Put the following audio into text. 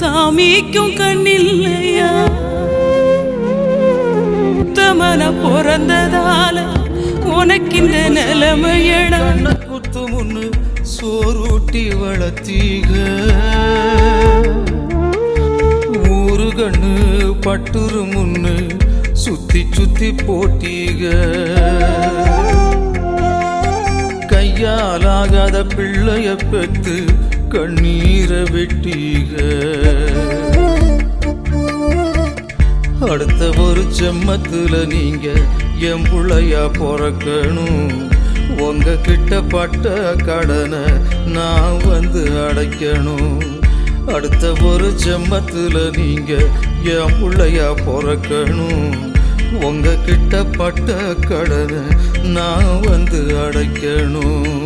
சாமிக்கும் கண்ணில்லையா? உத்தமன பிறந்ததால உனக்கு இந்த நிலைமையடா. குத்து முன்னு சோறுட்டி வளர்த்தீக, ஊரு கண்ணு பட்டுரு முன்னு சுத்தி சுத்தி போட்டீக. கையாலாகாத பிள்ளைய பெத்து கண்ணீரை வெட்டீக. அடுத்த ஒரு செம்மத்துல நீங்க என் புள்ளையா பிறக்கணும். உங்க கிட்ட பட்ட கடனை நான் வந்து அடைக்கணும். அடுத்த ஒரு செம்மத்துல நீங்க என் புள்ளையா பிறக்கணும். உங்க கிட்ட பட்ட கடனை நான் வந்து அடைக்கணும்.